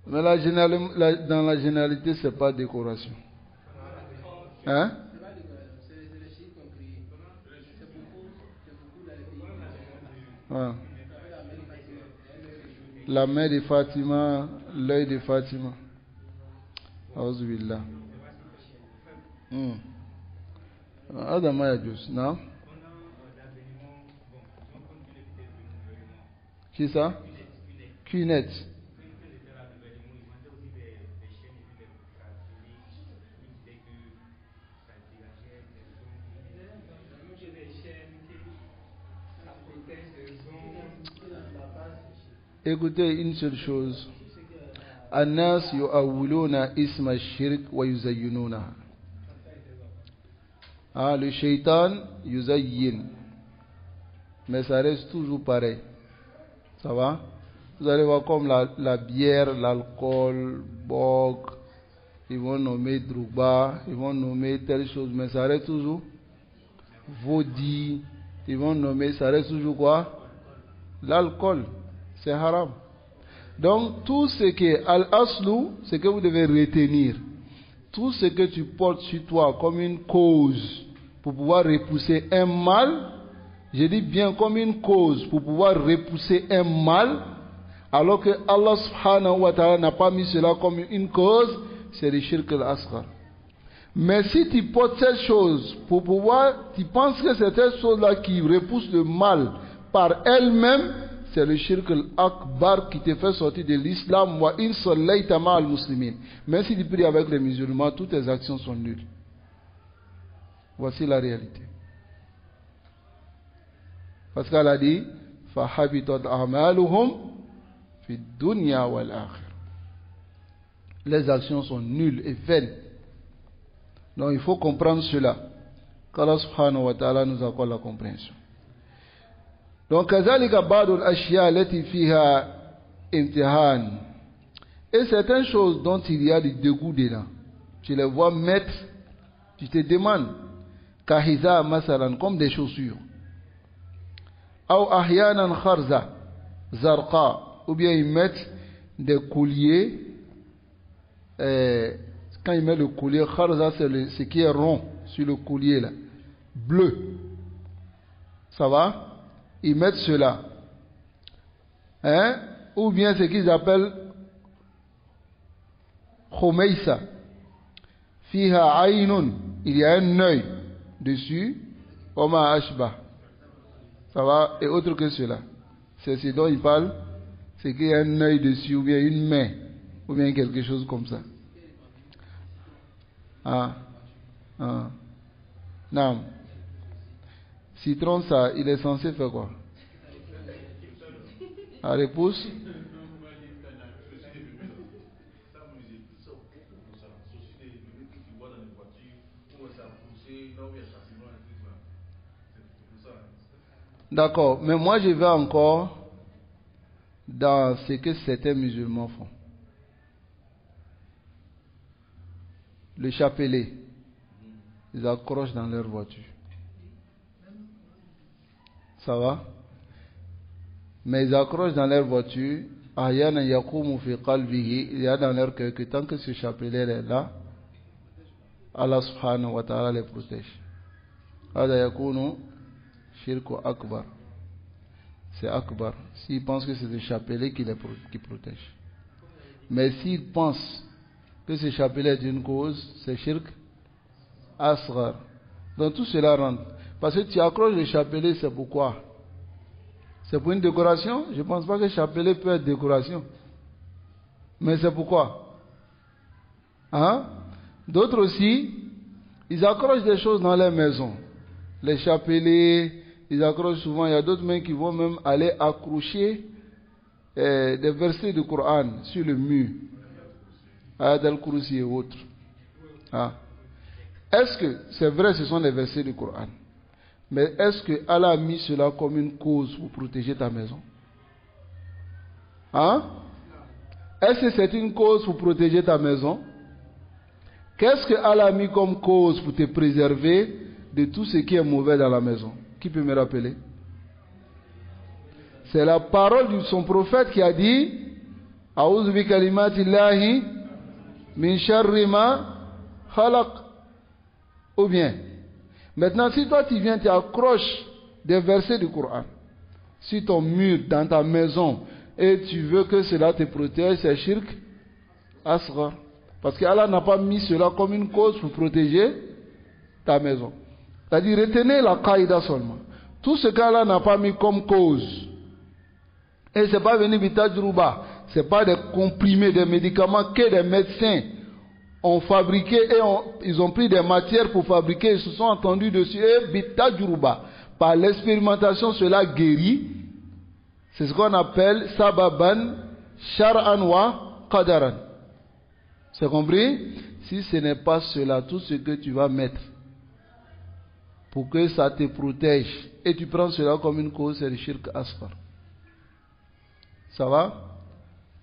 Mais dans la généralité, c'est pas décoration. Hein? Ah. La main de Fatima, l'œil de Fatima. Auzubillah. Adam Ayajus, non? Qui ça? Cunette. Écoutez une seule chose. An-nas yu'awwiluna isma ash-shirk wa yuzayyinuna. Ah, le shaitan yuzayyin. Mais ça reste toujours pareil. Ça va? Vous allez voir comme la bière, l'alcool, bog, ils vont nommer Drogba, ils vont nommer telle chose, mais ça reste toujours Vaudi, ils vont nommer, ça reste toujours quoi? L'alcool. C'est haram. Donc, tout ce qui est al-aslu, c'est que vous devez retenir. Tout ce que tu portes sur toi comme une cause pour pouvoir repousser un mal, je dis bien comme une cause pour pouvoir repousser un mal, alors que Allah subhanahu wa ta'ala n'a pas mis cela comme une cause, c'est le shirk al-asghar. Mais si tu portes cette chose pour pouvoir, tu penses que c'est cette chose-là qui repousse le mal par elle-même, c'est le shirk al-akbar qui te fait sortir de l'islam. Wa in sallayta ma'al muslimin. Même si tu pries avec les musulmans, toutes tes actions sont nulles. Voici la réalité. Parce qu'elle a dit فَحَبِطَتْ أَعْمَالُهُمْ فِي الدُّنْيَا وَالْآخِرَةِ. Les actions sont nulles et vaines. Donc il faut comprendre cela. Qu'Allah subhanahu wa ta'ala nous accorde la compréhension. Donc, كذلك بعض الأشياء التي فيها امتحان. Et certaines choses dont il y a du dégoût dedans, tu les vois mettre, tu te demandes, kahiza masalan, comme des chaussures. Ou ahyanan kharza, zarqa, ou bien ils mettent des colliers, quand quand il met le collier, kharza c'est ce qui est rond sur le collier là, bleu. Ça va? Ils mettent cela. Hein? Ou bien ce qu'ils appellent Khomeisa. Fiha aynun. Il y a un œil dessus. Oma ashba. Ça va? Et autre que cela. C'est ce dont il parle. C'est qu'il y a un œil dessus, ou bien une main, ou bien quelque chose comme ça. Ah. Ah. Non. Citron, ça, il est censé faire quoi? À l'épouse? D'accord, mais moi je vais encore dans ce que certains musulmans font. Le chapelet, ils accrochent dans leur voiture. Ça va? Mais ils accrochent dans leur voiture. Il y a dans leur cœur que tant que ce chapelet est là, Allah subhanahu wa ta'ala les protège. C'est akbar. S'ils pensent que c'est le chapelet qui protège. Mais s'ils pensent que ce chapelet est une cause, c'est shirk asghar. Donc tout cela rentre. Parce que tu accroches le chapelet, c'est pourquoi? C'est pour une décoration? Je ne pense pas que le chapelet peut être décoration. Mais c'est pourquoi? Hein? D'autres aussi, ils accrochent des choses dans les maisons. Les chapelets, ils accrochent souvent. Il y a d'autres même qui vont même aller accrocher des versets du Coran sur le mur. Ayat al-Kursi et autres. Ah. Est-ce que, c'est vrai, ce sont des versets du Coran, mais est-ce que Allah a mis cela comme une cause pour protéger ta maison? Hein? Est-ce que c'est une cause pour protéger ta maison? Qu'est-ce que Allah a mis comme cause pour te préserver de tout ce qui est mauvais dans la maison? Qui peut me rappeler? C'est la parole de son prophète qui a dit A'udhu bi kalimatillahi min sharri ma khalaq. Ou bien, maintenant si toi tu viens, tu accroches des versets du Coran sur ton mur, dans ta maison, et tu veux que cela te protège, c'est shirk asghar. Parce qu'Allah n'a pas mis cela comme une cause pour protéger ta maison. C'est-à-dire, retenez la qaïda seulement. Tout ce qu'Allah n'a pas mis comme cause, et ce n'est pas venu bitajrouba, ce n'est pas des comprimés, des médicaments que des médecins ont fabriqué et ils ont pris des matières pour fabriquer, ils se sont entendus dessus, et bitajrouba. Par l'expérimentation, cela guérit. C'est ce qu'on appelle sababan, shar'an wa qadaran. C'est compris? Si ce n'est pas cela, tout ce que tu vas mettre pour que ça te protège, et tu prends cela comme une cause, c'est le shirk asghar. Ça va?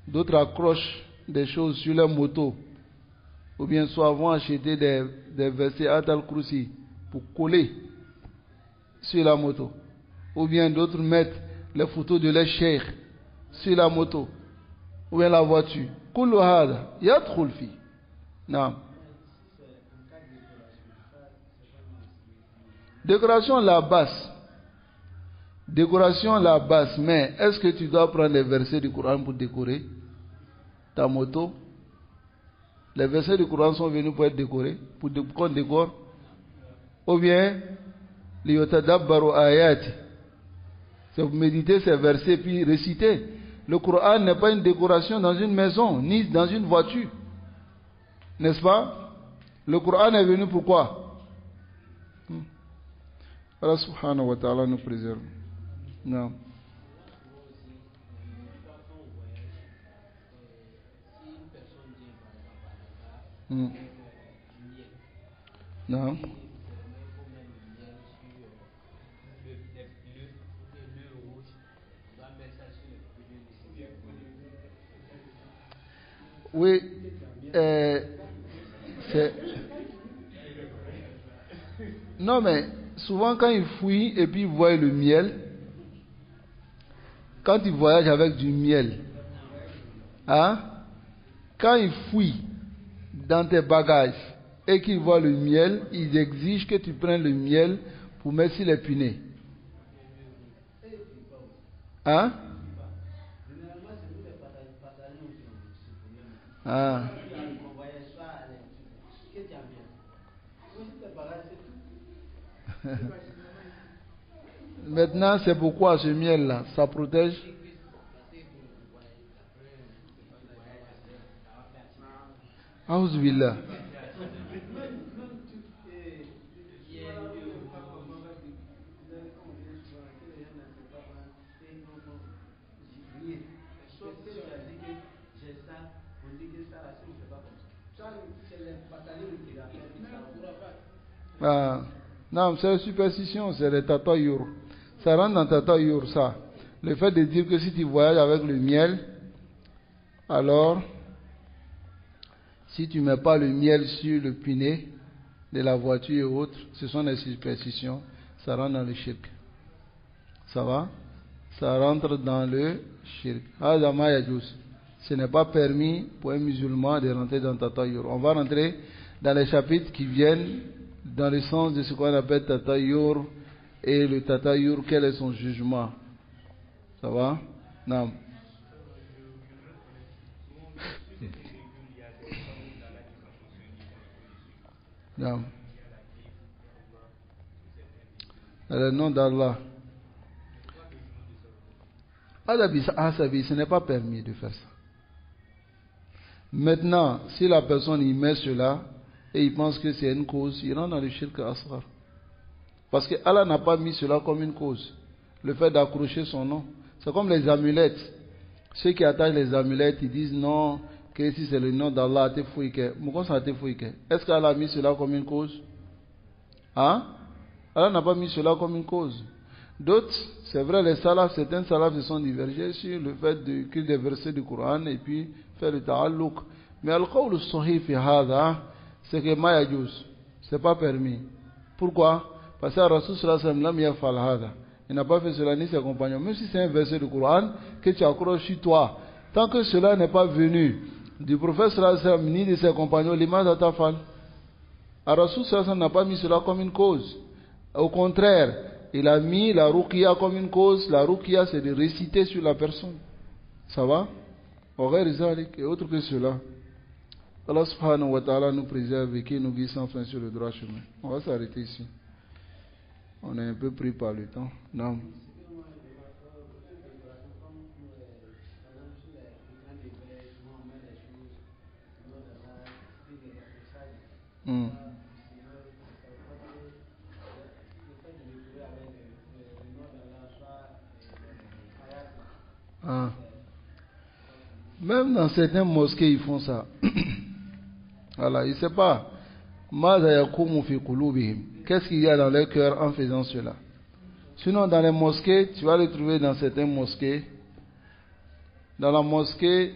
D'autres accrochent des choses sur leur moto, ou bien soit vont acheter des versets Ayat al-Kursi pour coller sur la moto, ou bien d'autres mettent les photos de leurs cheikhs sur la moto ou bien la voiture. Kullu hada yadkhul fi. Non. Décoration la basse. Décoration la basse, mais est-ce que tu dois prendre les versets du Coran pour décorer ta moto? Les versets du Coran sont venus pour être décorés, pour qu'on décore. Ou bien, liyotadabbaru ayati. C'est pour méditer ces versets puis réciter. Le Coran n'est pas une décoration dans une maison, ni dans une voiture. N'est-ce pas? Le Coran est venu pour quoi? Allah subhanahu wa ta'ala nous préserve. Non. Non. Oui, c'est... Non, mais souvent quand ils fouillent et puis ils voient le miel, quand ils voyagent avec du miel, hein, quand ils fouillent dans tes bagages et qu'ils voient le miel, ils exigent que tu prennes le miel pour mettre sur les punais. Hein? Ah. Maintenant, c'est pourquoi ce miel-là, ça protège. Aouzubillah. Ah, non, c'est la superstition, c'est le tatayour. Ça rentre dans tatayour, ça. Le fait de dire que si tu voyages avec le miel, alors, si tu ne mets pas le miel sur le pinet de la voiture et autres, ce sont des superstitions, ça rentre dans le shirk. Ça va? Ça rentre dans le shirk. Ce n'est pas permis pour un musulman de rentrer dans tatayour. On va rentrer dans les chapitres qui viennent dans le sens de ce qu'on appelle tatayour et le tatayour, quel est son jugement. Ça va? Non. Non. Le nom d'Allah. Ce n'est pas permis de faire ça. Maintenant, si la personne y met cela et il pense que c'est une cause, il rentre dans le shirk asghar. Parce que Allah n'a pas mis cela comme une cause. Le fait d'accrocher son nom. C'est comme les amulettes. Ceux qui attachent les amulettes, ils disent non, que si c'est le nom d'Allah, est-ce qu'Allah a mis cela comme une cause? Hein? Allah n'a pas mis cela comme une cause. D'autres, c'est vrai, les salafs, certains salafs se sont divergés sur le fait d'écrire des versets du Coran et puis faire le ta'alluq. Mais al-qawl sahih fi hadha, c'est que ma yajouz, c'est pas permis. Pourquoi? Parce que Rasul sallallahu alayhi wa sallam yafal hadha. Il n'a pas fait cela ni ses compagnons. Même si c'est un verset du Coran que tu accroches sur toi, tant que cela n'est pas venu du prophète sallallahu alayhi wa sallam ni de ses compagnons, l'imam atafal. Rasul sallallahu alayhi wa sallam n'a pas mis cela comme une cause. Au contraire, il a mis la ruqya comme une cause. La ruqya, c'est de réciter sur la personne. Ça va? Et autre que cela. Allah subhanahu wa ta'ala nous préserve et qui nous guide sans fin sur le droit chemin. On va s'arrêter ici. On est un peu pris par le temps. Non. Ah. Même dans certaines mosquées, ils font ça. Voilà, il ne sait pas. Qu'est-ce qu'il y a dans leur cœur en faisant cela? Sinon, dans les mosquées, tu vas les trouver dans certaines mosquées. Dans la mosquée,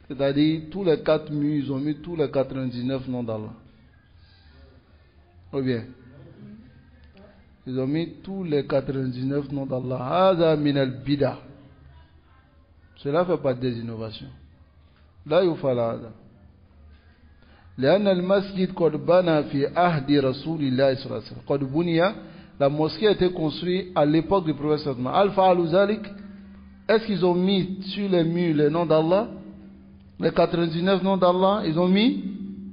c'est-à-dire, tous les 4 murs, ils ont mis tous les 99 noms d'Allah. Ou bien, ils ont mis tous les 99 noms d'Allah. Hada min al-bida. Cela fait pas des innovations. Là, il faut là. لأن المسجد قد بنى في عهد رسول الله صلى الله عليه وسلم قد بني. La mosquée a été construite à l'époque du prophète sallallahu alayhi wa sallam. Al-Fa'alu zalik. Est-ce qu'ils ont mis sur les murs les noms d'Allah? Les 99 noms d'Allah, ils ont mis?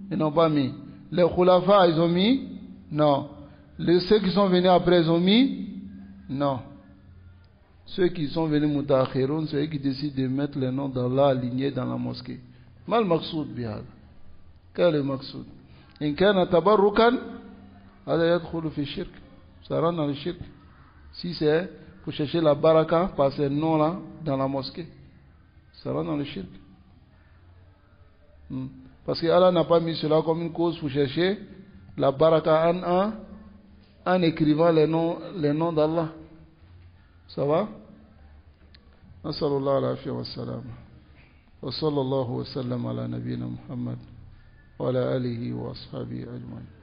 Ils n'ont pas mis. Les khulafa, ils ont mis? Non. Ceux qui sont venus après, ils ont mis? Non. Ceux qui sont venus mutakhirun, c'est eux qui décident de mettre les noms d'Allah alignés dans la mosquée. Mal maqsoud bihad. Quel est le maqsoud? In kana tabarrukan, hada yadkhulu fi shirk. Ça rentre dans le shirk. Si c'est pour chercher la baraka par ces noms-là dans la mosquée, ça rentre dans le shirk. Parce que Allah n'a pas mis cela comme une cause pour chercher la baraka en écrivant les noms d'Allah. Ça va? Nasallallahu alayhi wa sallam. Wa sallallahu wa sallam ala nabina Muhammad wa ala alihi wa ashabihi ajma'in.